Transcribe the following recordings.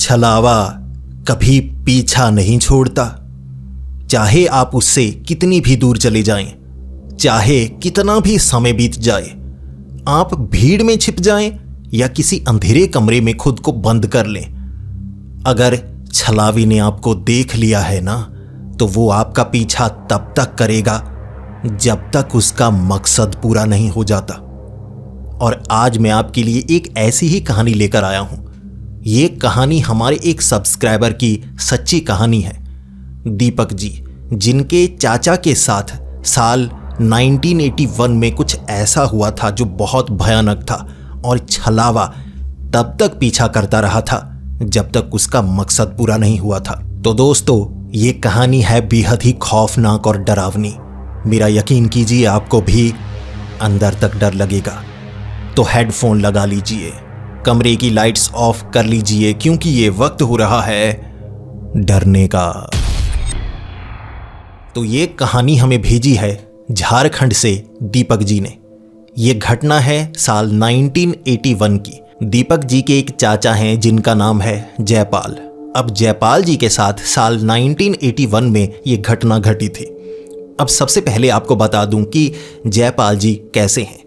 छलावा कभी पीछा नहीं छोड़ता। चाहे आप उससे कितनी भी दूर चले जाएं, चाहे कितना भी समय बीत जाए, आप भीड़ में छिप जाएं या किसी अंधेरे कमरे में खुद को बंद कर लें, अगर छलावी ने आपको देख लिया है ना, तो वो आपका पीछा तब तक करेगा जब तक उसका मकसद पूरा नहीं हो जाता। और आज मैं आपके लिए एक ऐसी ही कहानी लेकर आया हूं। ये कहानी हमारे एक सब्सक्राइबर की सच्ची कहानी है, दीपक जी, जिनके चाचा के साथ साल 1981 में कुछ ऐसा हुआ था जो बहुत भयानक था, और छलावा तब तक पीछा करता रहा था जब तक उसका मकसद पूरा नहीं हुआ था। तो दोस्तों, ये कहानी है बेहद ही खौफनाक और डरावनी। मेरा यकीन कीजिए, आपको भी अंदर तक डर लगेगा। तो हेडफोन लगा लीजिए, कमरे की लाइट्स ऑफ कर लीजिए, क्योंकि ये वक्त हो रहा है डरने का। तो ये कहानी हमें भेजी है झारखंड से दीपक जी ने। ये घटना है साल 1981 की। दीपक जी के एक चाचा हैं जिनका नाम है जयपाल। अब जयपाल जी के साथ साल 1981 में ये घटना घटी थी। अब सबसे पहले आपको बता दूं कि जयपाल जी कैसे हैं।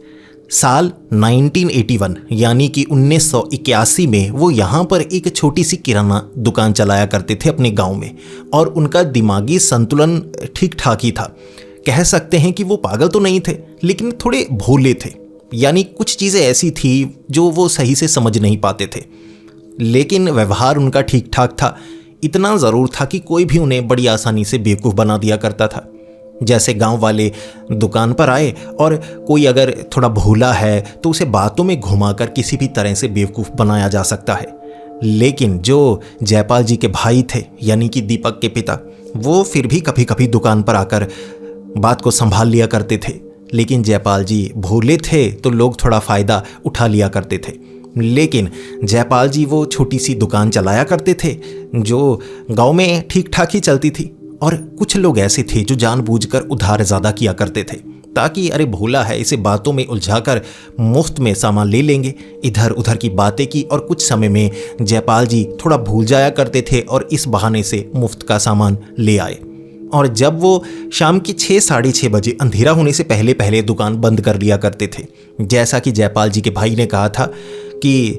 साल 1981 यानी कि 1981 में वो यहाँ पर एक छोटी सी किराना दुकान चलाया करते थे अपने गांव में, और उनका दिमागी संतुलन ठीक ठाक ही था। कह सकते हैं कि वो पागल तो नहीं थे, लेकिन थोड़े भोले थे। यानी कुछ चीज़ें ऐसी थी जो वो सही से समझ नहीं पाते थे, लेकिन व्यवहार उनका ठीक ठाक था। इतना ज़रूर था कि कोई भी उन्हें बड़ी आसानी से बेवकूफ़ बना दिया करता था। जैसे गांव वाले दुकान पर आए और कोई अगर थोड़ा भोला है तो उसे बातों में घुमाकर किसी भी तरह से बेवकूफ़ बनाया जा सकता है। लेकिन जो जयपाल जी के भाई थे, यानी कि दीपक के पिता, वो फिर भी कभी कभी दुकान पर आकर बात को संभाल लिया करते थे। लेकिन जयपाल जी भोले थे तो लोग थोड़ा फ़ायदा उठा लिया करते थे। लेकिन जयपाल जी वो छोटी सी दुकान चलाया करते थे जो गांव में ठीक ठाक ही चलती थी, और कुछ लोग ऐसे थे जो जानबूझकर उधार ज़्यादा किया करते थे, ताकि अरे भोला है, इसे बातों में उलझाकर मुफ्त में सामान ले लेंगे। इधर उधर की बातें की और कुछ समय में जयपाल जी थोड़ा भूल जाया करते थे और इस बहाने से मुफ्त का सामान ले आए। और जब वो शाम के 6 साढ़े 6 बजे अंधेरा होने से पहले पहले दुकान बंद कर लिया करते थे। जैसा कि जयपाल जी के भाई ने कहा था कि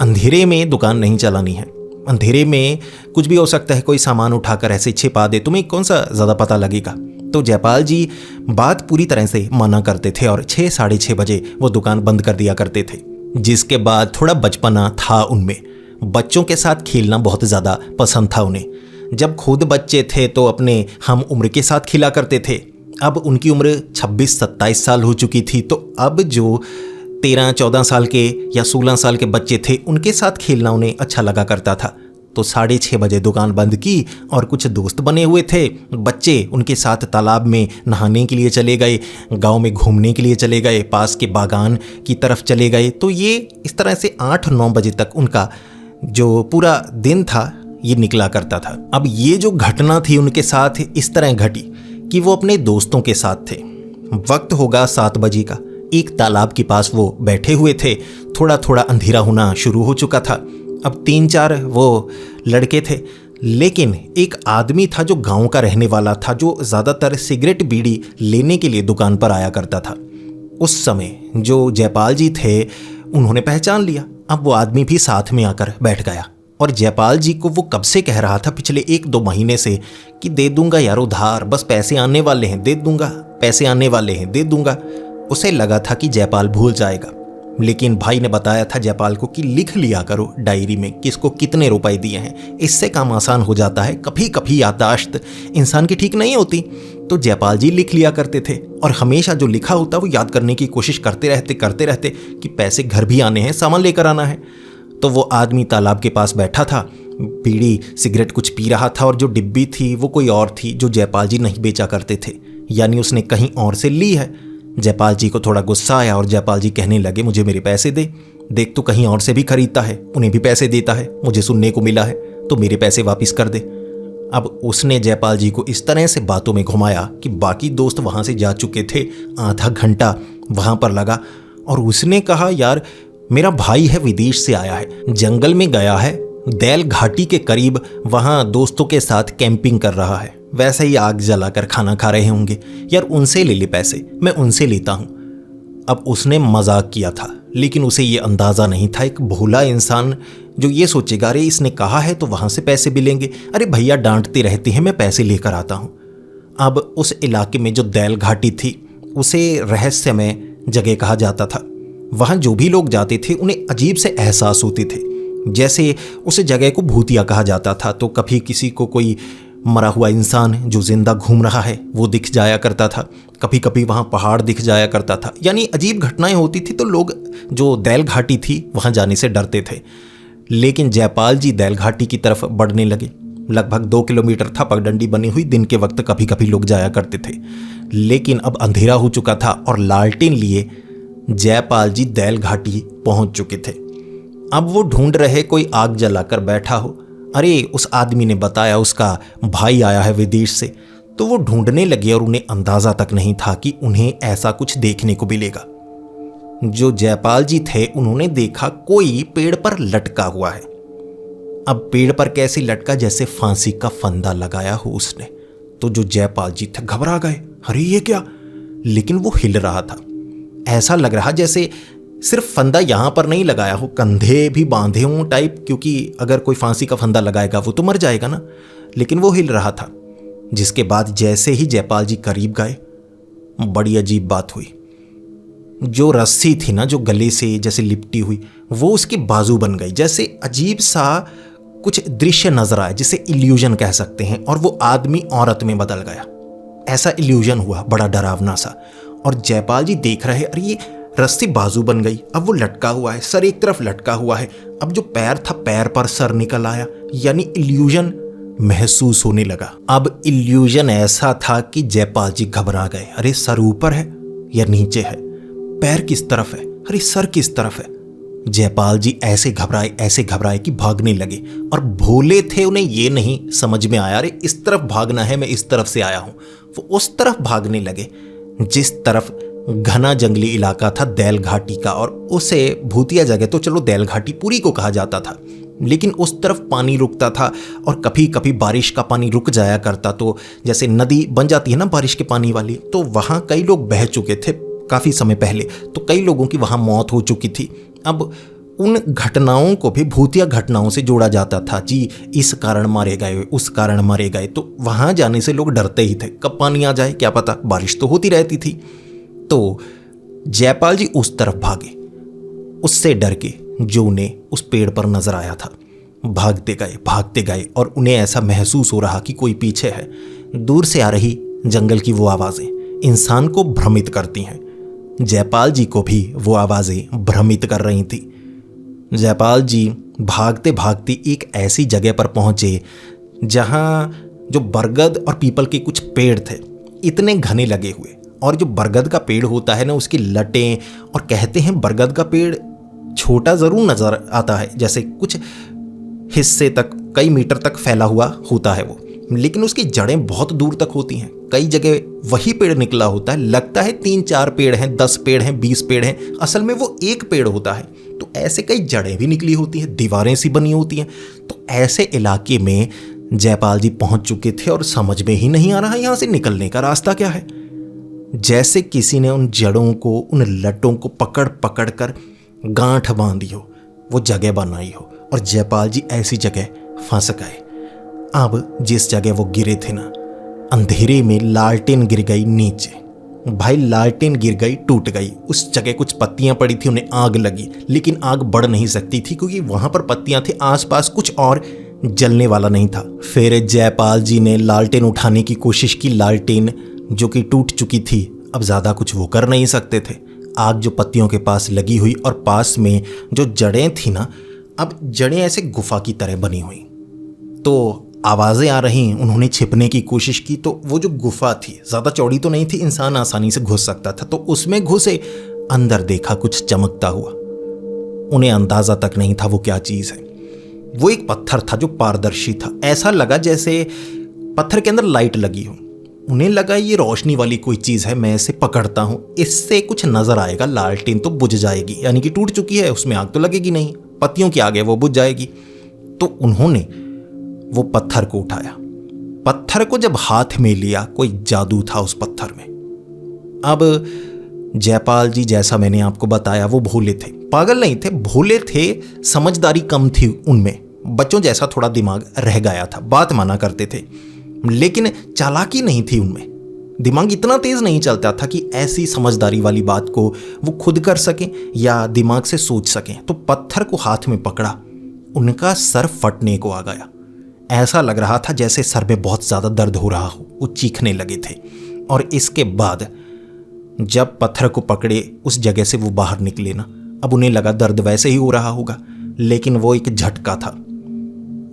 अंधेरे में दुकान नहीं चलानी है, अंधेरे में कुछ भी हो सकता है, कोई सामान उठाकर ऐसे छिपा दे, तुम्हें कौन सा ज़्यादा पता लगेगा। तो जयपाल जी बात पूरी तरह से माना करते थे और 6 साढ़े 6 बजे वो दुकान बंद कर दिया करते थे। जिसके बाद थोड़ा बचपना था उनमें, बच्चों के साथ खेलना बहुत ज़्यादा पसंद था उन्हें। जब खुद बच्चे थे तो अपने हम उम्र के साथ खेला करते थे। अब उनकी उम्र 26-27 साल हो चुकी थी, तो अब जो 13-14 साल के या 16 साल के बच्चे थे उनके साथ खेलना उन्हें अच्छा लगा करता था। तो 6:30 बजे दुकान बंद की और कुछ दोस्त बने हुए थे बच्चे, उनके साथ तालाब में नहाने के लिए चले गए, गांव में घूमने के लिए चले गए, पास के बागान की तरफ चले गए। तो ये इस तरह से 8-9 बजे तक उनका जो पूरा दिन था ये निकला करता था। अब ये जो घटना थी उनके साथ इस तरह घटी कि वो अपने दोस्तों के साथ थे। वक्त होगा 7 बजे का। एक तालाब के पास वो बैठे हुए थे। थोड़ा थोड़ा अंधेरा होना शुरू हो चुका था। अब 3-4 वो लड़के थे, लेकिन एक आदमी था जो गांव का रहने वाला था, जो ज़्यादातर सिगरेट बीड़ी लेने के लिए दुकान पर आया करता था। उस समय जो जयपाल जी थे उन्होंने पहचान लिया। अब वो आदमी भी साथ में आकर बैठ गया, और जयपाल जी को वो कब से कह रहा था, पिछले 1-2 महीने से, कि दे दूंगा यार उधार, बस पैसे आने वाले हैं, दे दूंगा, पैसे आने वाले हैं, दे दूंगा। उसे लगा था कि जयपाल भूल जाएगा, लेकिन भाई ने बताया था जयपाल को कि लिख लिया करो डायरी में किसको कितने रुपए दिए हैं, इससे काम आसान हो जाता है। कभी कभी याददाश्त इंसान की ठीक नहीं होती। तो जयपाल जी लिख लिया करते थे, और हमेशा जो लिखा होता वो याद करने की कोशिश करते रहते कि पैसे घर भी आने हैं, सामान लेकर आना है। तो वो आदमी तालाब के पास बैठा था, बीड़ी सिगरेट कुछ पी रहा था, और जो डिब्बी थी वो कोई और थी जो जयपाल जी नहीं बेचा करते थे, यानी उसने कहीं और से ली है। जयपाल जी को थोड़ा गुस्सा आया और जयपाल जी कहने लगे, मुझे मेरे पैसे दे, देख तो कहीं और से भी खरीदता है, उन्हें भी पैसे देता है, मुझे सुनने को मिला है, तो मेरे पैसे वापस कर दे। अब उसने जयपाल जी को इस तरह से बातों में घुमाया कि बाकी दोस्त वहाँ से जा चुके थे। आधा घंटा वहाँ पर लगा, और उसने कहा, यार मेरा भाई है, विदेश से आया है, जंगल में गया है, दैल घाटी के करीब वहां दोस्तों के साथ कैंपिंग कर रहा है। वैसे ही आग जलाकर खाना खा रहे होंगे। यार उनसे ले ले पैसे, मैं उनसे लेता हूं। अब उसने मजाक किया था, लेकिन उसे ये अंदाज़ा नहीं था, एक भोला इंसान जो ये सोचेगा अरे इसने कहा है तो वहाँ से पैसे भी लेंगे, अरे भैया डांटते रहते हैं, मैं पैसे लेकर आता हूँ। अब उस इलाके में जो दैल घाटी थी उसे रहस्यमय जगह कहा जाता था। वहाँ जो भी लोग जाते थे उन्हें अजीब से एहसास होते थे, जैसे उस जगह को भूतिया कहा जाता था। तो कभी किसी को कोई मरा हुआ इंसान जो जिंदा घूम रहा है वो दिख जाया करता था, कभी कभी वहाँ पहाड़ दिख जाया करता था, यानी अजीब घटनाएं होती थी। तो लोग जो दैल घाटी थी वहाँ जाने से डरते थे। लेकिन जयपाल जी दैल घाटी की तरफ बढ़ने लगे। लगभग 2 किलोमीटर था, पगडंडी बनी हुई, दिन के वक्त कभी कभी लोग जाया करते थे। लेकिन अब अंधेरा हो चुका था और लालटेन लिए जयपाल जी दैल घाटी पहुंच चुके थे। अब वो ढूंढ रहे कोई आग जलाकर बैठा हो। अरे उस आदमी ने बताया उसका भाई आया है विदेश से। तो वो ढूंढने लगे और उन्हें अंदाजा तक नहीं था कि उन्हें ऐसा कुछ देखने को मिलेगा। जो जयपाल जी थे उन्होंने देखा कोई पेड़ पर लटका हुआ है। अब पेड़ पर कैसे लटका, जैसे फांसी का फंदा लगाया हो उसने। तो जो जयपाल जी थे घबरा गए, अरे ये क्या। लेकिन वो हिल रहा था, ऐसा लग रहा जैसे सिर्फ फंदा यहां पर नहीं लगाया हो, कंधे भी बांधे हों टाइप, क्योंकि अगर कोई फांसी का फंदा लगाएगा वो तो मर जाएगा ना। लेकिन वो हिल रहा था। जिसके बाद जैसे ही जयपाल जी करीब गए, बड़ी अजीब बात हुई। जो रस्सी थी ना जो गले से जैसे लिपटी हुई, वो उसकी बाजू बन गई। जैसे अजीब सा कुछ दृश्य नजर आया, जिसे इल्यूजन कह सकते हैं, और वो आदमी औरत में बदल गया। ऐसा इल्यूजन हुआ, बड़ा डरावना सा। और जयपाल जी देख रहे, अरे ये रस्सी बाजू बन गई, अब वो लटका हुआ है, सर एक तरफ लटका हुआ है। अब जो पैर था, पैर पर सर निकल आया, यानी इल्यूजन महसूस होने लगा। अब इल्यूजन ऐसा था कि जयपाल जी घबरा गए। अरे सर ऊपर है या नीचे है, पैर किस तरफ है, अरे सर किस तरफ है। जयपाल जी ऐसे घबराए कि भागने लगे। और भोले थे, उन्हें ये नहीं समझ में आया अरे इस तरफ भागना है, मैं इस तरफ से आया हूं। वो उस तरफ भागने लगे जिस तरफ घना जंगली इलाका था दैल घाटी का। और उसे भूतिया जगह तो चलो दैल घाटी पूरी को कहा जाता था, लेकिन उस तरफ पानी रुकता था और कभी कभी बारिश का पानी रुक जाया करता। तो जैसे नदी बन जाती है ना बारिश के पानी वाली, तो वहाँ कई लोग बह चुके थे काफ़ी समय पहले। तो कई लोगों की वहाँ मौत हो चुकी थी। अब उन घटनाओं को भी भूतिया घटनाओं से जोड़ा जाता था, जी इस कारण मारे गए, उस कारण मारे गए। तो वहाँ जाने से लोग डरते ही थे, कब पानी आ जाए क्या पता, बारिश तो होती रहती थी। तो जयपाल जी उस तरफ भागे, उससे डर के जो उन्हें उस पेड़ पर नजर आया था। भागते गए और उन्हें ऐसा महसूस हो रहा कि कोई पीछे है। दूर से आ रही जंगल की वो आवाज़ें इंसान को भ्रमित करती हैं। जयपाल जी को भी वो आवाज़ें भ्रमित कर रही थी। जयपाल जी भागते भागते एक ऐसी जगह पर पहुंचे जहां जो बरगद और पीपल के कुछ पेड़ थे, इतने घने लगे हुए। और जो बरगद का पेड़ होता है ना, उसकी लटें, और कहते हैं बरगद का पेड़ छोटा ज़रूर नज़र आता है, जैसे कुछ हिस्से तक कई मीटर तक फैला हुआ होता है वो, लेकिन उसकी जड़ें बहुत दूर तक होती हैं। कई जगह वही पेड़ निकला होता है, लगता है 3-4 पेड़ हैं, 10 पेड़ हैं, 20 पेड़ हैं, असल में वो एक पेड़ होता है। तो ऐसे कई जड़ें भी निकली होती हैं, दीवारें सी बनी होती हैं। तो ऐसे इलाके में जयपाल जी पहुंच चुके थे और समझ में ही नहीं आ रहा यहाँ से निकलने का रास्ता क्या है। जैसे किसी ने उन जड़ों को, उन लटों को पकड़ पकड़ कर गांठ बांधी हो, वो जगह बनाई हो, और जयपाल जी ऐसी जगह फंस गए। अब जिस जगह वो गिरे थे ना, अंधेरे में लालटेन गिर गई नीचे। भाई लालटेन गिर गई, टूट गई। उस जगह कुछ पत्तियां पड़ी थी, उन्हें आग लगी, लेकिन आग बढ़ नहीं सकती थी क्योंकि वहां पर पत्तियां थी, आसपास कुछ और जलने वाला नहीं था। फिर जयपाल जी ने लालटेन उठाने की कोशिश की। लालटेन जो कि टूट चुकी थी, अब ज़्यादा कुछ वो कर नहीं सकते थे। आग जो पत्तियों के पास लगी हुई, और पास में जो जड़ें थी ना, अब जड़ें ऐसे गुफा की तरह बनी हुई। तो आवाज़ें आ रही, उन्होंने छिपने की कोशिश की। तो वो जो गुफा थी ज़्यादा चौड़ी तो नहीं थी, इंसान आसानी से घुस सकता था। तो उसमें घुसे, अंदर देखा कुछ चमकता हुआ। उन्हें अंदाज़ा तक नहीं था वो क्या चीज़ है। वो एक पत्थर था जो पारदर्शी था, ऐसा लगा जैसे पत्थर के अंदर लाइट लगी हो। उन्हें लगा ये रोशनी वाली कोई चीज़ है, मैं इसे पकड़ता हूँ, इससे कुछ नज़र आएगा, लालटेन तो बुझ जाएगी, यानी कि टूट चुकी है, उसमें आग तो लगेगी नहीं, पत्तियों की आग है वो बुझ जाएगी। तो उन्होंने वो पत्थर को उठाया। पत्थर को जब हाथ में लिया, कोई जादू था उस पत्थर में। अब जयपाल जी, जैसा मैंने आपको बताया, वो भोले थे, पागल नहीं थे, भोले थे, समझदारी कम थी उनमें, बच्चों जैसा थोड़ा दिमाग रह गया था, बात माना करते थे, लेकिन चालाकी नहीं थी उनमें। दिमाग इतना तेज नहीं चलता था कि ऐसी समझदारी वाली बात को वो खुद कर सकें या दिमाग से सोच सकें। तो पत्थर को हाथ में पकड़ा, उनका सर फटने को आ गया। ऐसा लग रहा था जैसे सर में बहुत ज़्यादा दर्द हो रहा हो, वो चीखने लगे थे। और इसके बाद जब पत्थर को पकड़े उस जगह से वो बाहर निकले ना, अब उन्हें लगा दर्द वैसे ही हो रहा होगा, लेकिन वो एक झटका था।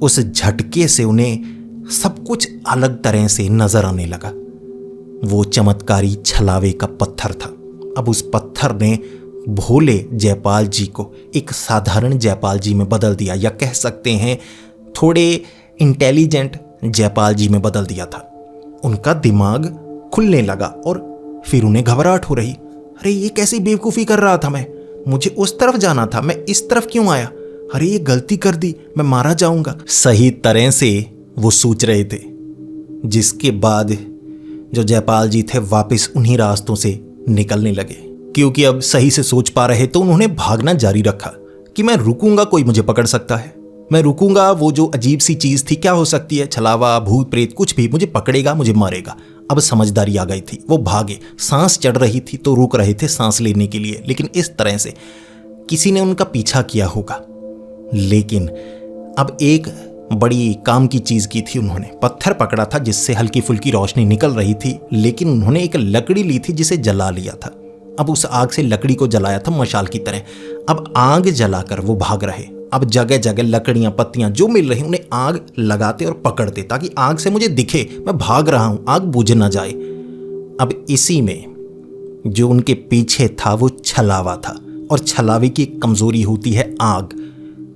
उस झटके से उन्हें सब कुछ अलग तरह से नजर आने लगा। वो चमत्कारी छलावे का पत्थर था। अब उस पत्थर ने भोले जयपाल जी को एक साधारण जयपाल जी में बदल दिया, या कह सकते हैं थोड़े इंटेलिजेंट जयपाल जी में बदल दिया था। उनका दिमाग खुलने लगा और फिर उन्हें घबराहट हो रही। अरे ये कैसी बेवकूफ़ी कर रहा था मैं, मुझे उस तरफ जाना था, मैं इस तरफ क्यों आया? अरे ये गलती कर दी, मैं मारा जाऊंगा। सही तरह से वो सोच रहे थे, जिसके बाद जो जयपाल जी थे वापस उन्हीं रास्तों से निकलने लगे। क्योंकि अब सही से सोच पा रहे तो उन्होंने भागना जारी रखा कि मैं रुकूंगा, कोई मुझे पकड़ सकता है, मैं रुकूंगा, वो जो अजीब सी चीज़ थी, क्या हो सकती है, छलावा, भूत प्रेत, कुछ भी, मुझे पकड़ेगा, मुझे मारेगा। अब समझदारी आ गई थी, वो भागे। सांस चढ़ रही थी तो रुक रहे थे सांस लेने के लिए, लेकिन इस तरह से किसी ने उनका पीछा किया होगा। लेकिन अब एक बड़ी काम की चीज़ की थी उन्होंने। पत्थर पकड़ा था जिससे हल्की फुल्की रोशनी निकल रही थी, लेकिन उन्होंने एक लकड़ी ली थी जिसे जला लिया था। अब उस आग से लकड़ी को जलाया था मशाल की तरह। अब आग जलाकर वो भाग रहे। अब जगह जगह लकड़ियां, पत्तियां जो मिल रही उन्हें आग लगाते और पकड़ते, ताकि आग से मुझे दिखे मैं भाग रहा हूं, आग बुझ ना जाए। अब इसी में जो उनके पीछे था वो छलावा था, और छलावे की एक कमजोरी होती है आग।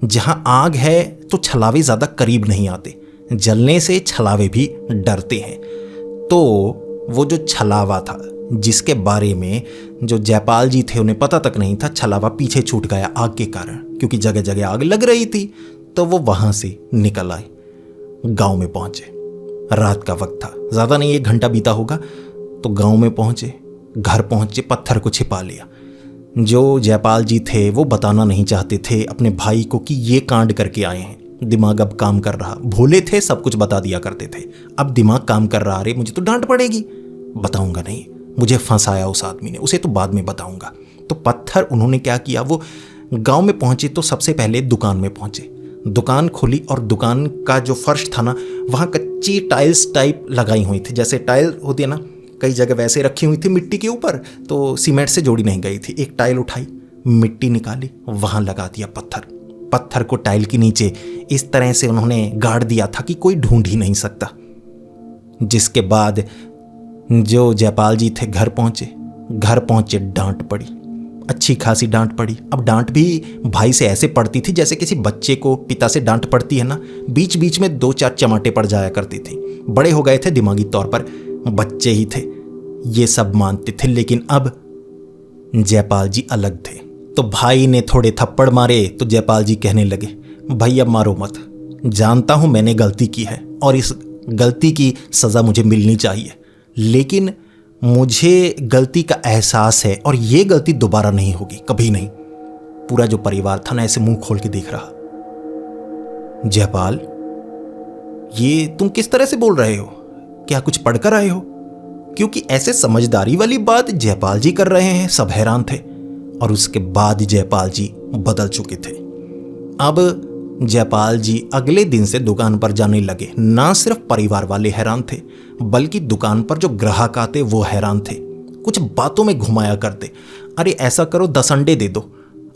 जहां आग है तो छलावे ज्यादा करीब नहीं आते, जलने से छलावे भी डरते हैं। तो वो जो छलावा था, जिसके बारे में जो जयपाल जी थे उन्हें पता तक नहीं था, छलावा पीछे छूट गया आग के कारण, क्योंकि जगह जगह आग लग रही थी। तो वो वहां से निकल आए, गांव में पहुंचे। रात का वक्त था, ज्यादा नहीं 1 घंटा बीता होगा। तो गांव में पहुंचे, घर पहुंचे, पत्थर को छिपा लिया। जो जयपाल जी थे वो बताना नहीं चाहते थे अपने भाई को कि ये कांड करके आए हैं। दिमाग अब काम कर रहा, भोले थे, सब कुछ बता दिया करते थे। अब दिमाग काम कर रहा, अरे मुझे तो डांट पड़ेगी, बताऊंगा नहीं, मुझे फंसाया उस आदमी ने, उसे तो बाद में बताऊंगा। तो पत्थर उन्होंने क्या किया, वो गांव में पहुंचे तो सबसे पहले दुकान में पहुंचे। दुकान खोली और दुकान का जो फर्श था ना, वहाँ कच्ची टाइल्स टाइप लगाई हुई थी, जैसे टाइल होती है ना, कई जगह वैसे रखी हुई थी मिट्टी के ऊपर, तो सीमेंट से जोड़ी नहीं गई थी। एक टाइल उठाई, मिट्टी निकाली, वहाँ लगा दिया पत्थर। पत्थर को टाइल के नीचे इस तरह से उन्होंने गाड़ दिया था कि कोई ढूंढ ही नहीं सकता। जिसके बाद जो जयपाल जी थे घर पहुंचे, डांट पड़ी, अच्छी खासी डांट पड़ी। अब डांट भी भाई से ऐसे पड़ती थी जैसे किसी बच्चे को पिता से डांट पड़ती है ना, बीच बीच में 2-4 चमाटे पड़ जाया करती थी। बड़े हो गए थे दिमागी तौर पर, बच्चे ही थे, ये सब मानते थे। लेकिन अब जयपाल जी अलग थे। तो भाई ने थोड़े थप्पड़ मारे तो जयपाल जी कहने लगे, भाई अब मारो मत, जानता हूं मैंने गलती की है और इस गलती की सज़ा मुझे मिलनी चाहिए, लेकिन मुझे गलती का एहसास है और ये गलती दोबारा नहीं होगी, कभी नहीं। पूरा जो परिवार था ना ऐसे मुंह खोल के देख रहा। जयपाल, ये तुम किस तरह से बोल रहे हो? क्या कुछ पढ़कर आए हो? क्योंकि ऐसे समझदारी वाली बात जयपाल जी कर रहे हैं, सब हैरान थे। और उसके बाद जयपाल जी बदल चुके थे। अब जयपाल जी अगले दिन से दुकान पर जाने लगे। ना सिर्फ परिवार वाले हैरान थे, बल्कि दुकान पर जो ग्राहक आते वो हैरान थे। कुछ बातों में घुमाया करते, अरे ऐसा करो 10 अंडे दे दो।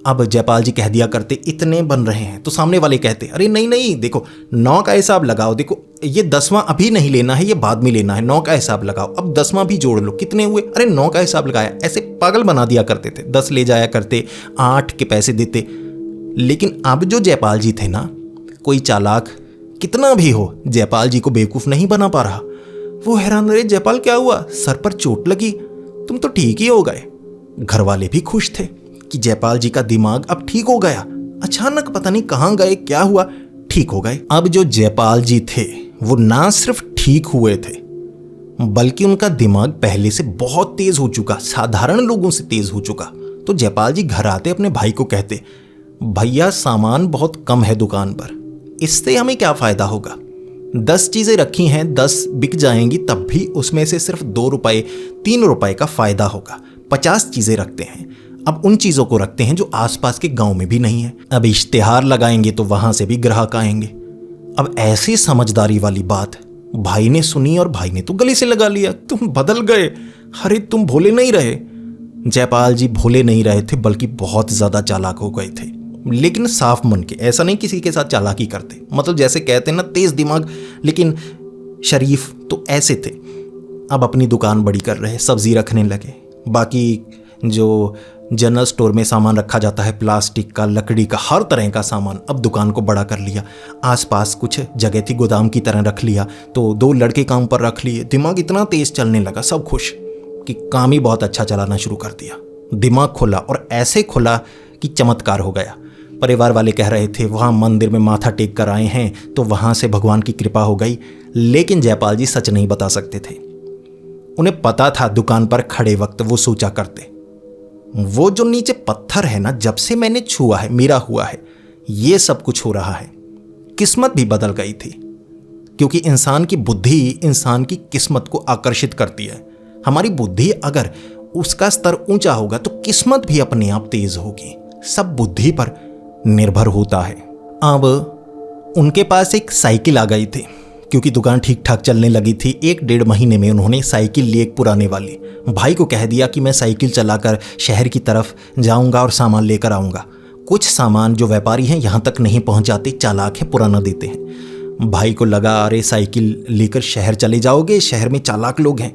अब जयपाल जी कह दिया करते इतने बन रहे हैं, तो सामने वाले कहते अरे नहीं नहीं, देखो 9 का हिसाब लगाओ, देखो ये 10वां अभी नहीं लेना है, ये बाद में लेना है, 9 का हिसाब लगाओ, अब 10वां भी जोड़ लो, कितने हुए? अरे 9 का हिसाब लगाया। ऐसे पागल बना दिया करते थे। 10 ले जाया करते, 8 के पैसे देते। लेकिन अब जो जयपाल जी थे ना, कोई चालाक कितना भी हो, जयपाल जी को बेवकूफ़ नहीं बना पा रहा। वो हैरान, अरे जयपाल क्या हुआ, सर पर चोट लगी, तुम तो ठीक ही हो गए। घर वाले भी खुश थे कि जयपाल जी का दिमाग अब ठीक हो गया। अचानक पता नहीं कहाँ गए, क्या हुआ, ठीक हो गए। अब जो जयपाल जी थे वो ना सिर्फ ठीक हुए थे बल्कि उनका दिमाग पहले से बहुत तेज हो चुका, साधारण लोगों से तेज हो चुका। तो जयपाल जी घर आते अपने भाई को कहते, भैया सामान बहुत कम है दुकान पर, इससे हमें क्या फायदा होगा। 10 चीजें रखी हैं, 10 बिक जाएंगी तब भी उसमें से सिर्फ 2 रुपए 3 रुपए का फायदा होगा। 50 चीजें रखते हैं, अब उन चीजों को रखते हैं जो आसपास के गांव में भी नहीं है। अब इश्तिहार लगाएंगे तो वहां से भी ग्राहक आएंगे। अब ऐसी समझदारी वाली बात भाई ने सुनी और भाई ने तो गले से लगा लिया, तुम बदल गए, अरे तुम भोले नहीं रहे। जयपाल जी भोले नहीं रहे थे बल्कि बहुत ज्यादा चालाक हो गए थे, लेकिन साफ मन के, ऐसा नहीं किसी के साथ चालाकी करते, मतलब जैसे कहते हैं ना तेज दिमाग लेकिन शरीफ, तो ऐसे थे। अब अपनी दुकान बड़ी कर रहे, सब्जी रखने लगे, बाकी जो जनरल स्टोर में सामान रखा जाता है प्लास्टिक का, लकड़ी का, हर तरह का सामान, अब दुकान को बड़ा कर लिया। आसपास कुछ जगह थी गोदाम की तरह रख लिया, तो 2 लड़के काम पर रख लिए। दिमाग इतना तेज चलने लगा, सब खुश कि काम ही बहुत अच्छा चलाना शुरू कर दिया। दिमाग खुला और ऐसे खुला कि चमत्कार हो गया। परिवार वाले कह रहे थे वहाँ मंदिर में माथा टेक कर आए हैं तो वहाँ से भगवान की कृपा हो गई, लेकिन जयपाल जी सच नहीं बता सकते थे। उन्हें पता था दुकान पर खड़े वक्त वो सोचा करते, वो जो नीचे पत्थर है ना, जब से मैंने छुआ है मेरा हुआ है, ये सब कुछ हो रहा है। किस्मत भी बदल गई थी, क्योंकि इंसान की बुद्धि इंसान की किस्मत को आकर्षित करती है। हमारी बुद्धि अगर उसका स्तर ऊंचा होगा तो किस्मत भी अपने आप तेज होगी। सब बुद्धि पर निर्भर होता है। अब उनके पास एक साइकिल आ गई थी, क्योंकि दुकान ठीक ठाक चलने लगी थी। 1-1.5 महीने में उन्होंने साइकिल ली, एक पुराने वाली। भाई को कह दिया कि मैं साइकिल चलाकर शहर की तरफ जाऊंगा और सामान लेकर आऊंगा। कुछ सामान जो व्यापारी हैं यहाँ तक नहीं पहुँच जाते, चालाक है, पुराना देते हैं। भाई को लगा अरे साइकिल लेकर शहर चले जाओगे, शहर में चालाक लोग हैं।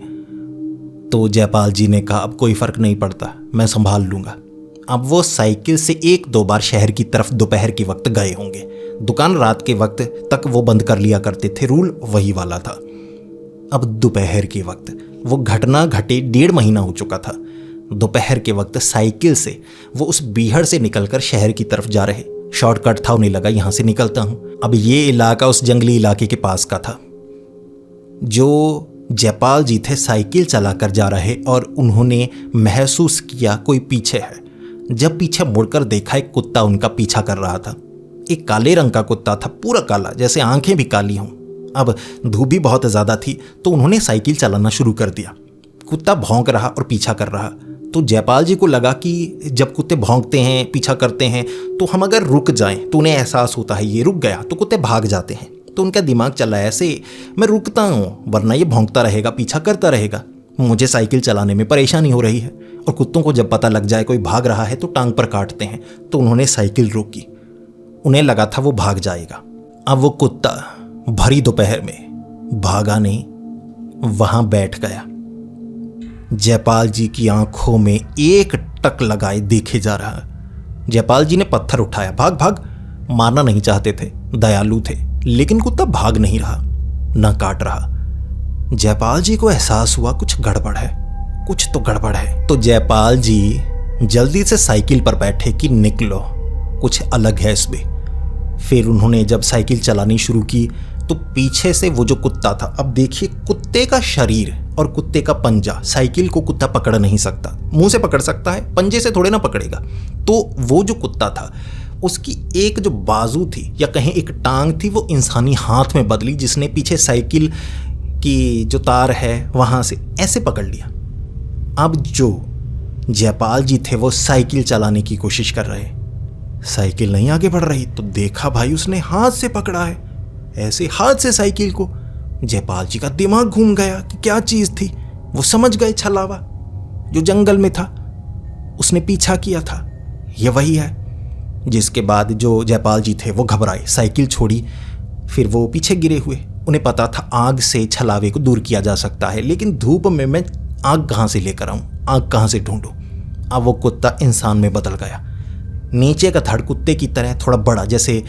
तो जयपाल जी ने कहा अब कोई फ़र्क नहीं पड़ता, मैं संभाल लूँगा। अब वो साइकिल से 1-2 बार शहर की तरफ दोपहर के वक्त गए होंगे। दुकान रात के वक्त तक वो बंद कर लिया करते थे, रूल वही वाला था। अब दोपहर के वक्त वो घटना घटे 1.5 महीना हो चुका था। दोपहर के वक्त साइकिल से वो उस बीहड़ से निकलकर शहर की तरफ जा रहे। शॉर्टकट था, उन्हें लगा यहाँ से निकलता हूँ। अब ये इलाका उस जंगली इलाके के पास का था। जो जयपाल जी थे साइकिल चलाकर जा रहे और उन्होंने महसूस किया कोई पीछे है। जब पीछे मुड़कर देखा, एक कुत्ता उनका पीछा कर रहा था। एक काले रंग का कुत्ता था, पूरा काला, जैसे आंखें भी काली हों। अब धूप भी बहुत ज़्यादा थी तो उन्होंने साइकिल चलाना शुरू कर दिया। कुत्ता भौंक रहा और पीछा कर रहा। तो जयपाल जी को लगा कि जब कुत्ते भौंकते हैं, पीछा करते हैं, तो हम अगर रुक जाएं तो उन्हें एहसास होता है ये रुक गया तो कुत्ते भाग जाते हैं। तो उनका दिमाग चला ऐसे, मैं रुकता हूँ वरना ये भौंकता रहेगा, पीछा करता रहेगा, मुझे साइकिल चलाने में परेशानी हो रही है। और कुत्तों को जब पता लग जाए कोई भाग रहा है तो टांग पर काटते हैं। तो उन्होंने साइकिल रोकी, उन्हें लगा था वो भाग जाएगा। अब वो कुत्ता भरी दोपहर में भागा नहीं, वहां बैठ गया। जयपाल जी की आंखों में एक टक लगाए देखे जा रहा। जयपाल जी ने पत्थर उठाया, भाग भाग, मारना नहीं चाहते थे, दयालु थे, लेकिन कुत्ता भाग नहीं रहा, ना काट रहा। जयपाल जी को एहसास हुआ कुछ गड़बड़ है, कुछ तो गड़बड़ है। तो जयपाल जी जल्दी से साइकिल पर बैठे कि निकलो, कुछ अलग है इसमें। फिर उन्होंने जब साइकिल चलानी शुरू की तो पीछे से वो जो कुत्ता था, अब देखिए कुत्ते का शरीर और कुत्ते का पंजा, साइकिल को कुत्ता पकड़ नहीं सकता, मुंह से पकड़ सकता है, पंजे से थोड़े ना पकड़ेगा। तो वो जो कुत्ता था उसकी एक जो बाजू थी या कहें एक टांग थी वो इंसानी हाथ में बदली, जिसने पीछे साइकिल की जो तार है वहां से ऐसे पकड़ लिया। अब जो जयपाल जी थे वो साइकिल चलाने की कोशिश कर रहे, साइकिल नहीं आगे बढ़ रही, तो देखा भाई उसने हाथ से पकड़ा है, ऐसे हाथ से साइकिल को। जयपाल जी का दिमाग घूम गया कि क्या चीज थी। वो समझ गए छलावा जो जंगल में था उसने पीछा किया था, ये वही है। जिसके बाद जो जयपाल जी थे वो घबराए, साइकिल छोड़ी, फिर वो पीछे गिरे हुए। उन्हें पता था आग से छलावे को दूर किया जा सकता है, लेकिन धूप में मैं आग कहाँ से लेकर आऊं, आग कहाँ से ढूंढूं। अब वो कुत्ता इंसान में बदल गया, नीचे का धड़ कुत्ते की तरह थोड़ा बड़ा, जैसे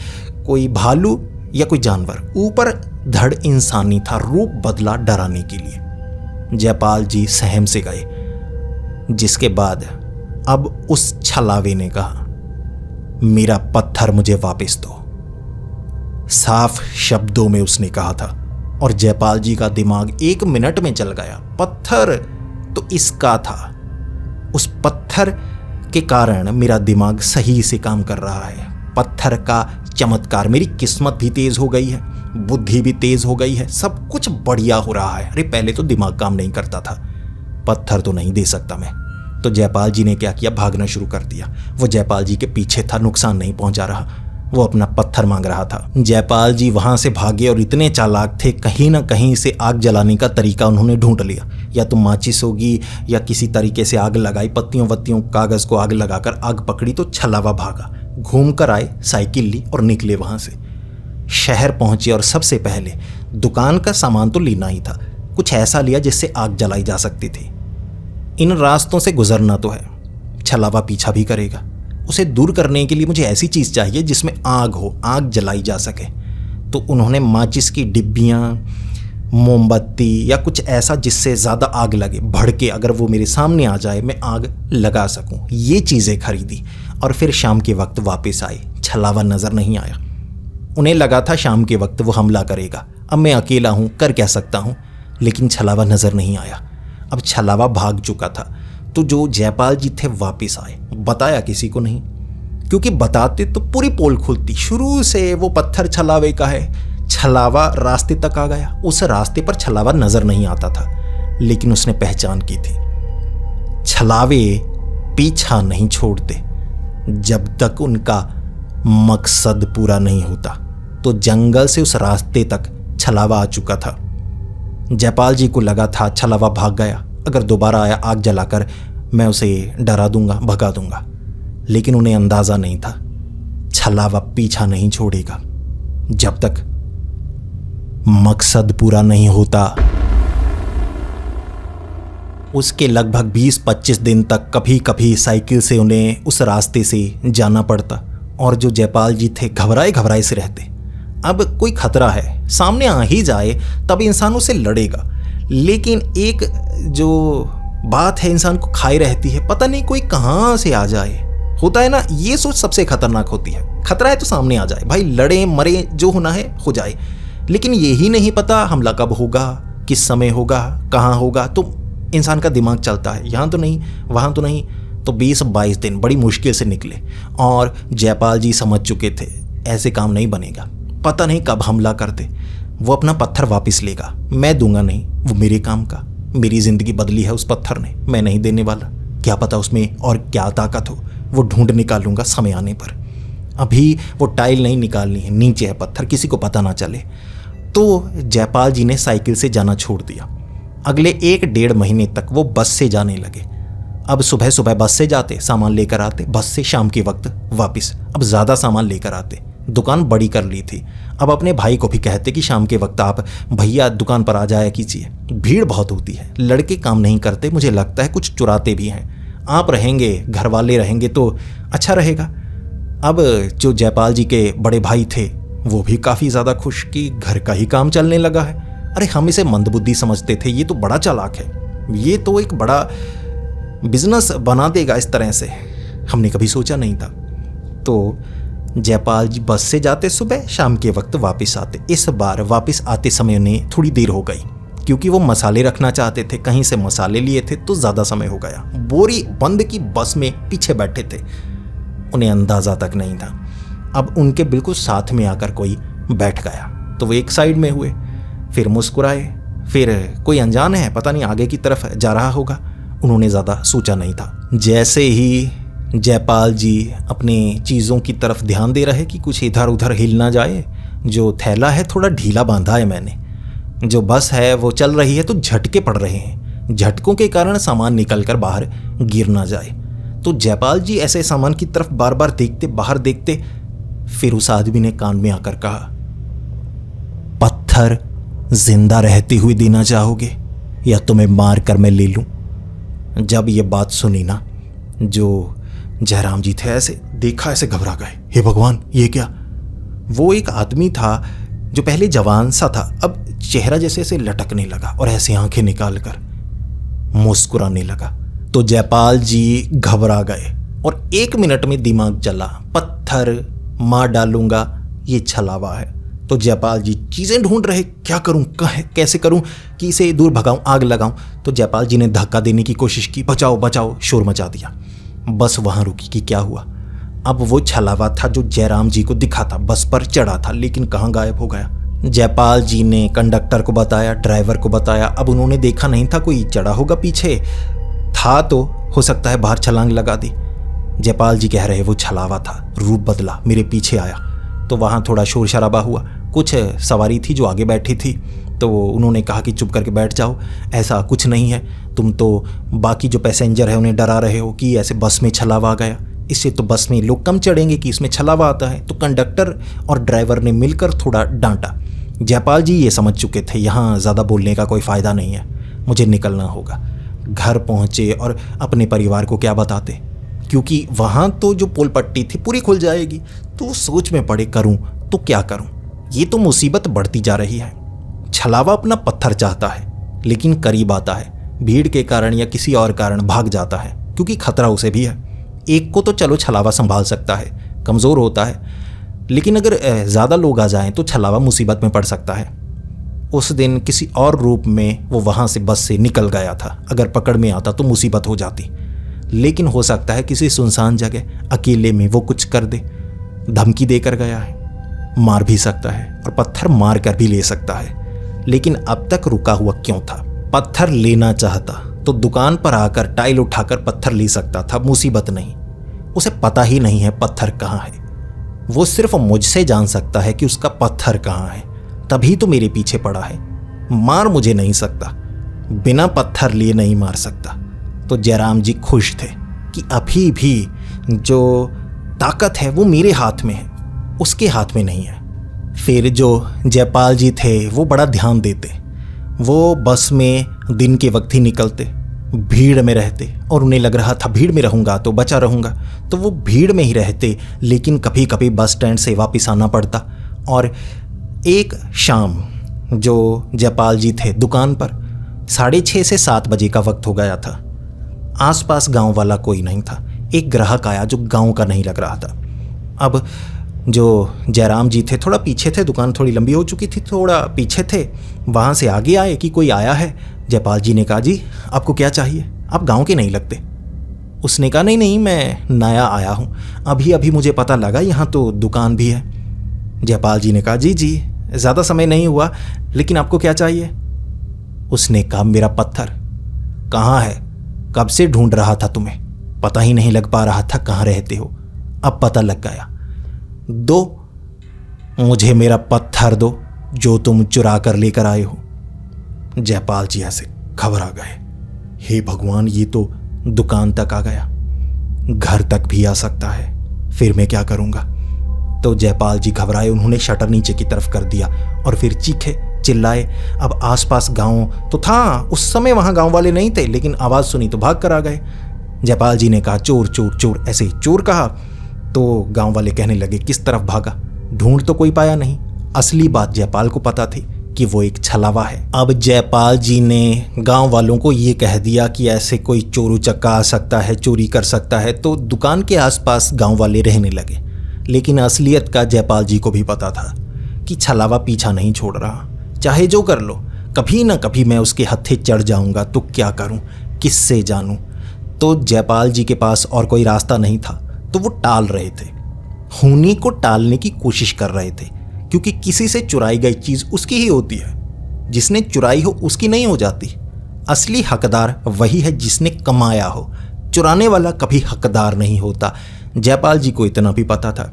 कोई भालू या कोई जानवर, ऊपर धड़ इंसानी था, रूप बदला डराने के लिए। जयपाल जी सहम से गए, जिसके बाद अब उस छलावे ने कहा मेरा पत्थर मुझे वापस दो। साफ शब्दों में उसने कहा था। और जयपाल जी का दिमाग 1 मिनट में चल गया। पत्थर तो इसका था। उस पत्थर के कारण मेरा दिमाग सही से काम कर रहा है। पत्थर का चमत्कार, मेरी किस्मत भी तेज हो गई है, बुद्धि भी तेज हो गई है, सब कुछ बढ़िया हो रहा है। अरे पहले तो दिमाग काम नहीं करता था। पत्थर तो नहीं दे सकता मैं। तो जयपाल जी ने क्या किया, भागना शुरू कर दिया। वो जयपाल जी के पीछे था, नुकसान नहीं पहुंचा रहा, वो अपना पत्थर मांग रहा था। जयपाल जी वहां से भागे और इतने चालाक थे, कहीं ना कहीं से आग जलाने का तरीका उन्होंने ढूंढ लिया। या तो माचिस होगी या किसी तरीके से आग लगाई, पत्तियों वत्तियों कागज को आग लगाकर आग पकड़ी तो छलावा भागा। घूम कर आए, साइकिल ली और निकले वहां से। शहर पहुंचे और सबसे पहले दुकान का सामान तो लेना ही था, कुछ ऐसा लिया जिससे आग जलाई जा सकती थी। इन रास्तों से गुजरना तो है, छलावा पीछा भी करेगा। उसे दूर करने के लिए मुझे ऐसी चीज़ चाहिए जिसमें आग हो, आग जलाई जा सके। तो उन्होंने माचिस की डिब्बियाँ, मोमबत्ती या कुछ ऐसा जिससे ज़्यादा आग लगे, भड़के, अगर वो मेरे सामने आ जाए मैं आग लगा सकूं, ये चीज़ें खरीदी। और फिर शाम के वक्त वापस आए। छलावा नज़र नहीं आया। उन्हें लगा था शाम के वक्त वो हमला करेगा। अब मैं अकेला हूँ, कर क्या सकता हूँ, लेकिन छलावा नज़र नहीं आया। अब छलावा भाग चुका था। तो जो जयपाल जी थे वापस आए। बताया किसी को नहीं, क्योंकि बताते तो पूरी पोल खुलती। शुरू से वो पत्थर छलावे का है। छलावा रास्ते तक आ गया। उस रास्ते पर छलावा नजर नहीं आता था, लेकिन उसने पहचान की थी। छलावे पीछा नहीं छोड़ते जब तक उनका मकसद पूरा नहीं होता। तो जंगल से उस रास्ते तक छलावा आ चुका था। जयपाल जी को लगा था छलावा भाग गया, अगर दोबारा आया आग जलाकर मैं उसे डरा दूंगा, भगा दूंगा। लेकिन उन्हें अंदाजा नहीं था छलावा पीछा नहीं छोड़ेगा जब तक मकसद पूरा नहीं होता। उसके लगभग 20-25 दिन तक कभी कभी साइकिल से उन्हें उस रास्ते से जाना पड़ता। और जो जयपाल जी थे घबराए घबराए से रहते। अब कोई खतरा है, सामने आ ही जाए तब इंसान उसे लड़ेगा, लेकिन एक जो बात है इंसान को खाई रहती है, पता नहीं कोई कहाँ से आ जाए, होता है ना, ये सोच सबसे खतरनाक होती है। खतरा है तो सामने आ जाए, भाई लड़े मरे जो होना है हो जाए, लेकिन यही नहीं पता हमला कब होगा, किस समय होगा, कहाँ होगा। तो इंसान का दिमाग चलता है, यहाँ तो नहीं, वहाँ तो नहीं। तो 20-22 दिन बड़ी मुश्किल से निकले और जयपाल जी समझ चुके थे ऐसे काम नहीं बनेगा, पता नहीं कब हमला करते। वो अपना पत्थर वापस लेगा, मैं दूंगा नहीं, वो मेरे काम का, मेरी ज़िंदगी बदली है उस पत्थर ने, मैं नहीं देने वाला। क्या पता उसमें और क्या ताकत हो, वो ढूंढ निकालूंगा समय आने पर। अभी वो टाइल नहीं निकालनी है, नीचे है पत्थर, किसी को पता ना चले। तो जयपाल जी ने साइकिल से जाना छोड़ दिया। अगले 1-1.5 महीने तक वो बस से जाने लगे। अब सुबह सुबह बस से जाते, सामान लेकर आते, बस से शाम के वक्त वापस। अब ज़्यादा सामान लेकर आते, दुकान बड़ी कर ली थी। अब अपने भाई को भी कहते कि शाम के वक्त आप भैया दुकान पर आ जाया कीजिए, भीड़ बहुत होती है, लड़के काम नहीं करते, मुझे लगता है कुछ चुराते भी हैं, आप रहेंगे, घर वाले रहेंगे तो अच्छा रहेगा। अब जो जयपाल जी के बड़े भाई थे वो भी काफ़ी ज़्यादा खुश कि घर का ही काम चलने लगा है। अरे हम इसे मंदबुद्धि समझते थे, ये तो बड़ा चालाक है, ये तो एक बड़ा बिजनेस बना देगा इस तरह से, हमने कभी सोचा नहीं था। तो जयपाल जी बस से जाते सुबह, शाम के वक्त वापस आते। इस बार वापस आते समय उन्हें थोड़ी देर हो गई, क्योंकि वो मसाले रखना चाहते थे, कहीं से मसाले लिए थे तो ज़्यादा समय हो गया। बोरी बंद की बस में पीछे बैठे थे, उन्हें अंदाज़ा तक नहीं था। अब उनके बिल्कुल साथ में आकर कोई बैठ गया तो वो एक साइड में हुए, फिर मुस्कुराए, फिर कोई अनजान है, पता नहीं आगे की तरफ जा रहा होगा, उन्होंने ज़्यादा सोचा नहीं था। जैसे ही जयपाल जी अपने चीज़ों की तरफ ध्यान दे रहे कि कुछ इधर उधर हिल ना जाए, जो थैला है थोड़ा ढीला बांधा है मैंने, जो बस है वो चल रही है तो झटके पड़ रहे हैं, झटकों के कारण सामान निकल कर बाहर गिर ना जाए। तो जयपाल जी ऐसे सामान की तरफ बार बार देखते, बाहर देखते, फिर उस आदमी ने कान में आकर कहा, पत्थर जिंदा रहते हुए देना चाहोगे या तुम्हें मार कर मैं ले लूं? जब ये बात सुनी ना, जो जयराम जी थे ऐसे देखा, ऐसे घबरा गए, हे भगवान ये क्या। वो एक आदमी था जो पहले जवान सा था, अब चेहरा जैसे ऐसे लटकने लगा और ऐसे आंखें निकाल कर मुस्कुराने लगा। तो जयपाल जी घबरा गए और 1 मिनट में दिमाग चला, पत्थर मार डालूंगा, ये छलावा है, तो जयपाल जी चीज़ें ढूंढ रहे, क्या करूं, कैसे करूं कि इसे दूर भगाऊं, आग लगाऊं। तो जयपाल जी ने धक्का देने की कोशिश की, बचाओ बचाओ, शोर मचा दिया। बस वहां रुकी कि क्या हुआ। अब वो छलावा था जो जयराम जी को दिखा था, बस पर चढ़ा था, लेकिन कहाँ गायब हो गया। जयपाल जी ने कंडक्टर को बताया, ड्राइवर को बताया। अब उन्होंने देखा नहीं था कोई चढ़ा होगा पीछे, था तो हो सकता है बाहर छलांग लगा दी। जयपाल जी कह रहे वो छलावा था, रूप बदला, मेरे पीछे आया। तो वहाँ थोड़ा शोर शराबा हुआ। कुछ सवारी थी जो आगे बैठी थी, तो उन्होंने कहा कि चुप करके बैठ जाओ, ऐसा कुछ नहीं है, तुम तो बाकी जो पैसेंजर है उन्हें डरा रहे हो कि ऐसे बस में छलावा आ गया, इससे तो बस में लोग कम चढ़ेंगे कि इसमें छलावा आता है। तो कंडक्टर और ड्राइवर ने मिलकर थोड़ा डांटा। जयपाल जी ये समझ चुके थे यहाँ ज़्यादा बोलने का कोई फ़ायदा नहीं है, मुझे निकलना होगा। घर पहुँचे और अपने परिवार को क्या बताते, क्योंकि वहाँ तो जो पुल पट्टी थी पूरी खुल जाएगी। तो सोच में पड़े, करूँ तो क्या करूँ, ये तो मुसीबत बढ़ती जा रही है। छलावा अपना पत्थर चाहता है लेकिन करीब आता है, भीड़ के कारण या किसी और कारण भाग जाता है, क्योंकि खतरा उसे भी है। एक को तो चलो छलावा संभाल सकता है, कमज़ोर होता है, लेकिन अगर ज़्यादा लोग आ जाएं तो छलावा मुसीबत में पड़ सकता है। उस दिन किसी और रूप में वो वहाँ से बस से निकल गया था, अगर पकड़ में आता तो मुसीबत हो जाती। लेकिन हो सकता है किसी सुनसान जगह अकेले में वो कुछ कर दे, धमकी देकर गया है, मार भी सकता है और पत्थर मार कर भी ले सकता है। लेकिन अब तक रुका हुआ क्यों था? पत्थर लेना चाहता तो दुकान पर आकर टाइल उठाकर पत्थर ले सकता था, मुसीबत नहीं। उसे पता ही नहीं है पत्थर कहाँ है, वो सिर्फ मुझसे जान सकता है कि उसका पत्थर कहाँ है, तभी तो मेरे पीछे पड़ा है। मार मुझे नहीं सकता, बिना पत्थर लिए नहीं मार सकता। तो जयराम जी खुश थे कि अभी भी जो ताकत है वो मेरे हाथ में है, उसके हाथ में नहीं है। फिर जो जयपाल जी थे वो बड़ा ध्यान देते, वो बस में दिन के वक्त ही निकलते, भीड़ में रहते, और उन्हें लग रहा था भीड़ में रहूँगा तो बचा रहूँगा, तो वो भीड़ में ही रहते। लेकिन कभी कभी बस स्टैंड से वापस आना पड़ता। और एक शाम जो जयपाल जी थे दुकान पर, 6:30 से 7 बजे का वक्त हो गया था। आसपास गांव वाला कोई नहीं था। एक ग्राहक आया जो गांव का नहीं लग रहा था। अब जो जयराम जी थे थोड़ा पीछे थे, दुकान थोड़ी लंबी हो चुकी थी, थोड़ा पीछे थे। वहाँ से आगे आए कि कोई आया है। जयपाल जी ने कहा, जी आपको क्या चाहिए, आप गांव के नहीं लगते। उसने कहा, नहीं नहीं, मैं नया आया हूँ, अभी अभी मुझे पता लगा यहाँ तो दुकान भी है। जयपाल जी ने कहा, जी जी ज़्यादा समय नहीं हुआ, लेकिन आपको क्या चाहिए? उसने कहा, मेरा पत्थर। कहाँ है? कब से ढूंढ रहा था तुम्हें, पता ही नहीं लग पा रहा था कहाँ रहते हो, अब पता लग गया। दो, मुझे मेरा पत्थर दो जो तुम चुरा कर लेकर आए हो। जयपाल जी ऐसे घबरा गए, हे भगवान, ये तो दुकान तक आ गया, घर तक भी आ सकता है, फिर मैं क्या करूँगा? तो जयपाल जी घबराए, उन्होंने शटर नीचे की तरफ कर दिया और फिर चीखे, चिल्लाए। अब आसपास गांव तो था, उस समय वहाँ गांव वाले नहीं थे, लेकिन आवाज़ सुनी तो भाग कर आ गए। जयपाल जी ने कहा, चोर चोर चोर, ऐसे ही चोर कहा तो गांव वाले कहने लगे, किस तरफ भागा? ढूंढ तो कोई पाया नहीं। असली बात जयपाल को पता थी कि वो एक छलावा है। अब जयपाल जी ने गांव वालों को ये कह दिया कि ऐसे कोई चोर उचक्का आ सकता है, चोरी कर सकता है, तो दुकान के आसपास गांव वाले रहने लगे। लेकिन असलियत का जयपाल जी को भी पता था कि छलावा पीछा नहीं छोड़ रहा, चाहे जो कर लो, कभी ना कभी मैं उसके हत्थे चढ़ जाऊंगा, तो क्या करूं, किससे जानूं? तो जयपाल जी के पास और कोई रास्ता नहीं था, तो वो टाल रहे थे, होनी को टालने की कोशिश कर रहे थे, क्योंकि किसी से चुराई गई चीज़ उसकी ही होती है, जिसने चुराई हो उसकी नहीं हो जाती। असली हकदार वही है जिसने कमाया हो, चुराने वाला कभी हकदार नहीं होता। जयपाल जी को इतना भी पता था,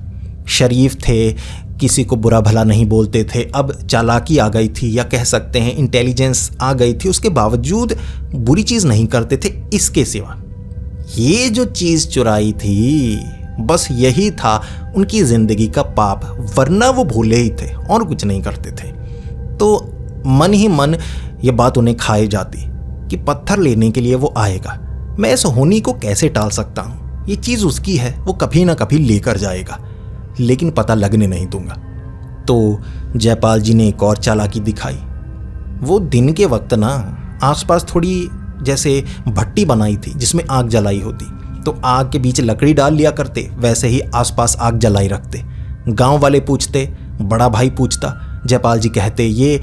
शरीफ थे, किसी को बुरा भला नहीं बोलते थे। अब चालाकी आ गई थी, या कह सकते हैं इंटेलिजेंस आ गई थी, उसके बावजूद बुरी चीज़ नहीं करते थे। इसके सिवा ये जो चीज़ चुराई थी, बस यही था उनकी ज़िंदगी का पाप, वरना वो भूले ही थे और कुछ नहीं करते थे। तो मन ही मन ये बात उन्हें खाई जाती कि पत्थर लेने के लिए वो आएगा, मैं इस होनी को कैसे टाल सकता हूँ, ये चीज़ उसकी है, वो कभी ना कभी लेकर जाएगा, लेकिन पता लगने नहीं दूंगा। तो जयपाल जी ने एक और चालाकी दिखाई। वो दिन के वक्त ना आसपास थोड़ी जैसे भट्टी बनाई थी जिसमें आग जलाई होती, तो आग के बीच लकड़ी डाल लिया करते, वैसे ही आसपास आग जलाई रखते। गांव वाले पूछते, बड़ा भाई पूछता, जयपाल जी कहते ये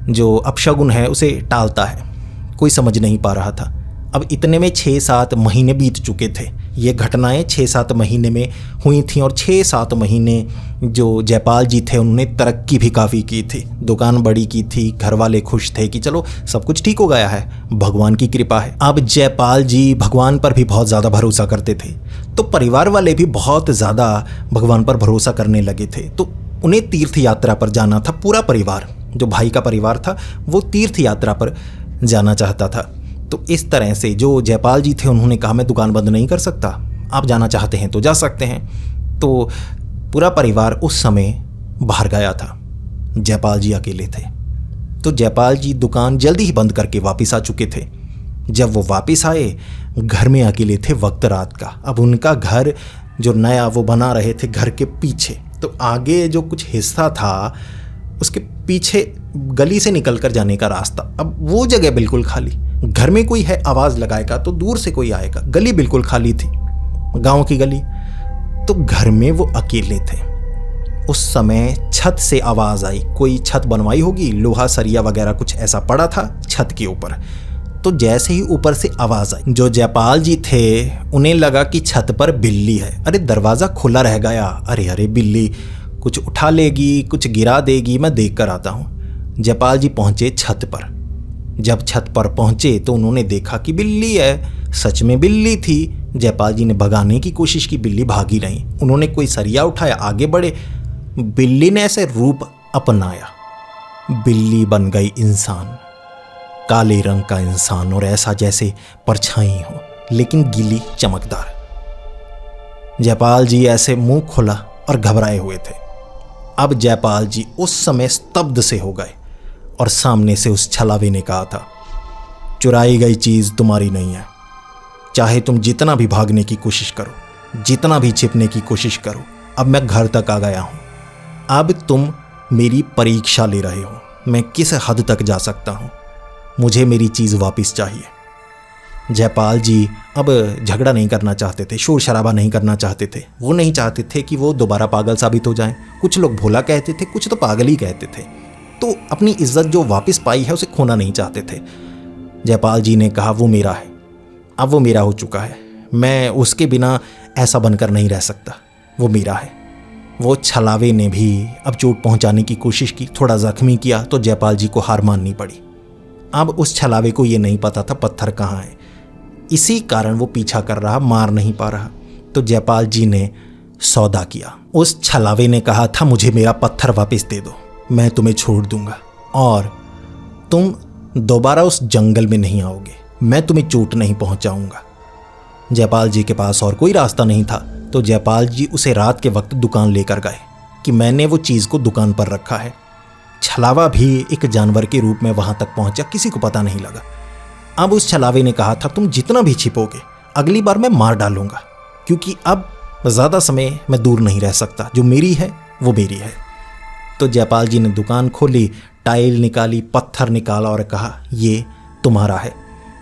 जो अपशगुन है उसे टालता है। कोई समझ नहीं पा रहा था। अब इतने में 6-7 महीने बीत चुके थे। ये घटनाएं 6-7 महीने में हुई थीं और 6-7 महीने जो जयपाल जी थे उन्होंने तरक्की भी काफ़ी की थी, दुकान बड़ी की थी, घर वाले खुश थे कि चलो सब कुछ ठीक हो गया है, भगवान की कृपा है। अब जयपाल जी भगवान पर भी बहुत ज़्यादा भरोसा करते थे, तो परिवार वाले भी बहुत ज़्यादा भगवान पर भरोसा करने लगे थे। तो उन्हें तीर्थ यात्रा पर जाना था। पूरा परिवार, जो भाई का परिवार था वो तीर्थ यात्रा पर जाना चाहता था। तो इस तरह से जो जयपाल जी थे उन्होंने कहा मैं दुकान बंद नहीं कर सकता, आप जाना चाहते हैं तो जा सकते हैं। तो पूरा परिवार उस समय बाहर गया था, जयपाल जी अकेले थे। तो जयपाल जी दुकान जल्दी ही बंद करके वापस आ चुके थे। जब वो वापस आए, घर में अकेले थे, वक्त रात का। अब उनका घर जो नया वो बना रहे थे घर के पीछे, तो आगे जो कुछ हिस्सा था उसके पीछे गली से निकल कर जाने का रास्ता। अब वो जगह बिल्कुल खाली, घर में कोई है आवाज़ लगाएगा तो दूर से कोई आएगा, गली बिल्कुल खाली थी, गांव की गली। तो घर में वो अकेले थे। उस समय छत से आवाज़ आई, कोई छत बनवाई होगी, लोहा सरिया वगैरह कुछ ऐसा पड़ा था छत के ऊपर। तो जैसे ही ऊपर से आवाज़ आई, जो जयपाल जी थे उन्हें लगा कि छत पर बिल्ली है। अरे दरवाज़ा खुला रह गया, अरे अरे बिल्ली कुछ उठा लेगी, कुछ गिरा देगी, मैं देख कर आता हूँ। जयपाल जी पहुँचे छत पर। जब छत पर पहुँचे तो उन्होंने देखा कि बिल्ली है, सच में बिल्ली थी। जयपाल जी ने भगाने की कोशिश की, बिल्ली भागी नहीं। उन्होंने कोई सरिया उठाया, आगे बढ़े, बिल्ली ने ऐसे रूप अपनाया, बिल्ली बन गई इंसान, काले रंग का इंसान, और ऐसा जैसे परछाई हो लेकिन गीली चमकदार। जयपाल जी ऐसे मुंह खुला और घबराए हुए थे। अब जयपाल जी उस समय स्तब्ध से हो गए और सामने से उस छलावे ने कहा था, चुराई गई चीज़ तुम्हारी नहीं है, चाहे तुम जितना भी भागने की कोशिश करो, जितना भी छिपने की कोशिश करो, अब मैं घर तक आ गया हूँ। अब तुम मेरी परीक्षा ले रहे हो, मैं किस हद तक जा सकता हूँ, मुझे मेरी चीज़ वापस चाहिए। जयपाल जी अब झगड़ा नहीं करना चाहते थे, शोर शराबा नहीं करना चाहते थे। वो नहीं चाहते थे कि वो दोबारा पागल साबित हो जाएं। कुछ लोग भोला कहते थे, कुछ तो पागल ही कहते थे। तो अपनी इज्जत जो वापस पाई है उसे खोना नहीं चाहते थे। जयपाल जी ने कहा वो मेरा है, अब वो मेरा हो चुका है, मैं उसके बिना ऐसा बनकर नहीं रह सकता, वो मेरा है। वो छलावे ने भी अब चोट पहुंचाने की कोशिश की, थोड़ा जख्मी किया, तो जयपाल जी को हार माननी पड़ी। अब उस छलावे को ये नहीं पता था पत्थर कहाँ है, इसी कारण वो पीछा कर रहा, मार नहीं पा रहा। तो जयपाल जी ने सौदा किया। उस छलावे ने कहा था मुझे मेरा पत्थर वापस दे दो, मैं तुम्हें छोड़ दूंगा और तुम दोबारा उस जंगल में नहीं आओगे, मैं तुम्हें चोट नहीं पहुंचाऊंगा। जयपाल जी के पास और कोई रास्ता नहीं था, तो जयपाल जी उसे रात के वक्त दुकान लेकर गए कि मैंने वो चीज़ को दुकान पर रखा है। छलावा भी एक जानवर के रूप में वहां तक पहुंचा, किसी को पता नहीं लगा। अब उस छलावे ने कहा था तुम जितना भी छिपोगे अगली बार मैं मार डालूंगा, क्योंकि अब ज़्यादा समय मैं दूर नहीं रह सकता, जो मेरी है वो मेरी है। तो जयपाल जी ने दुकान खोली, टाइल निकाली, पत्थर निकाला और कहा ये तुम्हारा है,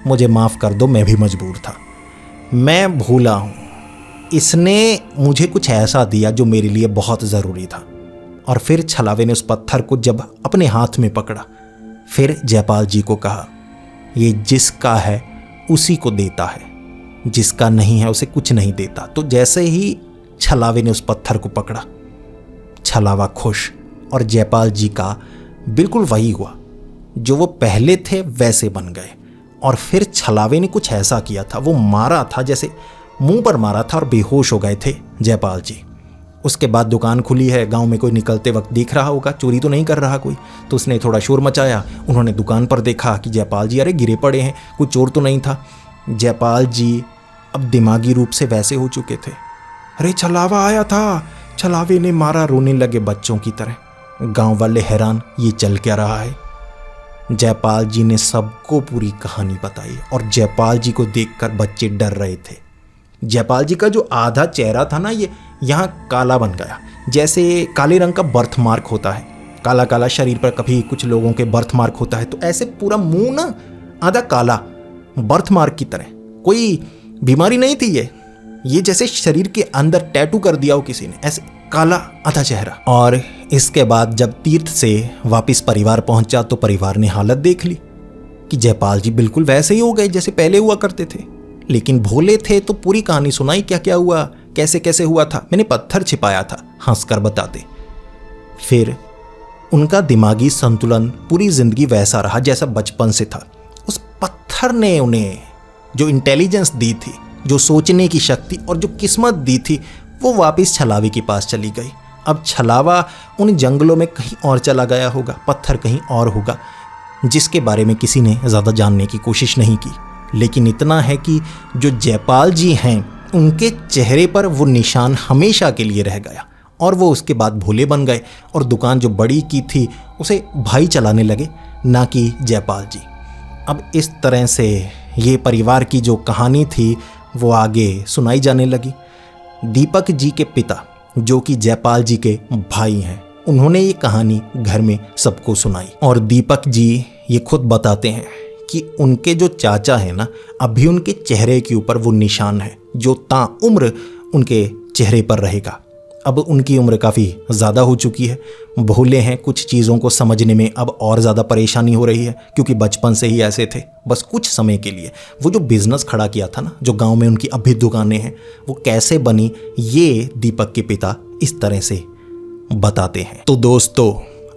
मुझे माफ़ कर दो, मैं भी मजबूर था, मैं भूला हूँ, इसने मुझे कुछ ऐसा दिया जो मेरे लिए बहुत ज़रूरी था। और फिर छलावे ने उस पत्थर को जब अपने हाथ में पकड़ा, फिर जयपाल जी को कहा ये जिसका है उसी को देता है, जिसका नहीं है उसे कुछ नहीं देता। तो जैसे ही छलावे ने उस पत्थर को पकड़ा, छलावा खुश, और जयपाल जी का बिल्कुल वही हुआ जो वो पहले थे वैसे बन गए। और फिर छलावे ने कुछ ऐसा किया था, वो मारा था जैसे मुंह पर मारा था और बेहोश हो गए थे जयपाल जी। उसके बाद दुकान खुली है, गांव में कोई निकलते वक्त देख रहा होगा, चोरी तो नहीं कर रहा कोई, तो उसने थोड़ा शोर मचाया। उन्होंने दुकान पर देखा कि जयपाल जी अरे गिरे पड़े हैं, कोई चोर तो नहीं था। जयपाल जी अब दिमागी रूप से वैसे हो चुके थे, अरे छलावा आया था, छलावे ने मारा, रोने लगे बच्चों की तरह। गांव वाले हैरान, ये चल क्या रहा है। जयपाल जी ने सबको पूरी कहानी बताई और जयपाल जी को देखकर बच्चे डर रहे थे। जयपाल जी का जो आधा चेहरा था ना, ये यहाँ काला बन गया, जैसे काले रंग का बर्थ मार्क होता है, काला काला शरीर पर कभी कुछ लोगों के बर्थ मार्क होता है, तो ऐसे पूरा मुंह ना आधा काला, बर्थ मार्क की तरह। कोई बीमारी नहीं थी ये, ये जैसे शरीर के अंदर टैटू कर दिया हो किसी ने, ऐसे काला आधा चेहरा। और इसके बाद जब तीर्थ से वापस परिवार पहुंचा तो परिवार ने हालत देख ली कि जयपाल जी बिल्कुल वैसे ही हो गए जैसे पहले हुआ करते थे। लेकिन भोले थे तो पूरी कहानी सुनाई, क्या क्या हुआ, कैसे कैसे हुआ था। मैंने पत्थर छिपाया था, हंसकर बताते। फिर उनका दिमागी संतुलन पूरी जिंदगी वैसा रहा जैसा बचपन से था। उस पत्थर ने उन्हें जो इंटेलिजेंस दी थी, जो सोचने की शक्ति और जो किस्मत दी थी, वो वापस छलावे के पास चली गई। अब छलावा उन जंगलों में कहीं और चला गया होगा, पत्थर कहीं और होगा, जिसके बारे में किसी ने ज़्यादा जानने की कोशिश नहीं की। लेकिन इतना है कि जो जयपाल जी हैं उनके चेहरे पर वो निशान हमेशा के लिए रह गया और वो उसके बाद भोले बन गए और दुकान जो बड़ी की थी उसे भाई चलाने लगे, ना कि जयपाल जी। अब इस तरह से ये परिवार की जो कहानी थी वो आगे सुनाई जाने लगी। दीपक जी के पिता जो कि जयपाल जी के भाई हैं, उन्होंने ये कहानी घर में सबको सुनाई और दीपक जी ये खुद बताते हैं कि उनके जो चाचा हैं ना, अभी उनके चेहरे के ऊपर वो निशान है जो ताउम्र उनके चेहरे पर रहेगा। अब उनकी उम्र काफ़ी ज़्यादा हो चुकी है, भोले हैं, कुछ चीज़ों को समझने में अब और ज़्यादा परेशानी हो रही है क्योंकि बचपन से ही ऐसे थे। बस कुछ समय के लिए वो जो बिज़नेस खड़ा किया था ना, जो गांव में उनकी अभी दुकानें हैं, वो कैसे बनी, ये दीपक के पिता इस तरह से बताते हैं। तो दोस्तों,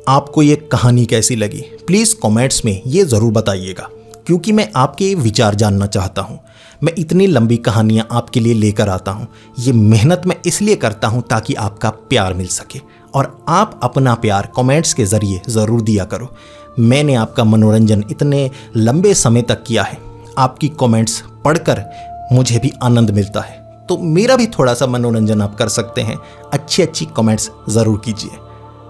आपको ये कहानी कैसी लगी प्लीज़ कमेंट्स में ये ज़रूर बताइएगा, क्योंकि मैं आपके विचार जानना चाहता हूँ। मैं इतनी लंबी कहानियाँ आपके लिए लेकर आता हूँ, ये मेहनत मैं इसलिए करता हूँ ताकि आपका प्यार मिल सके और आप अपना प्यार कमेंट्स के ज़रिए ज़रूर दिया करो। मैंने आपका मनोरंजन इतने लंबे समय तक किया है, आपकी कमेंट्स पढ़कर मुझे भी आनंद मिलता है, तो मेरा भी थोड़ा सा मनोरंजन आप कर सकते हैं। अच्छी अच्छी कमेंट्स ज़रूर कीजिए।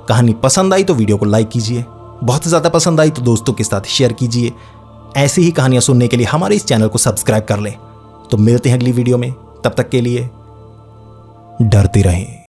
कहानी पसंद आई तो वीडियो को लाइक कीजिए, बहुत ज़्यादा पसंद आई तो दोस्तों के साथ शेयर कीजिए। ऐसी ही कहानियाँ सुनने के लिए हमारे इस चैनल को सब्सक्राइब कर लें। तो मिलते हैं अगली वीडियो में, तब तक के लिए डरते रहें।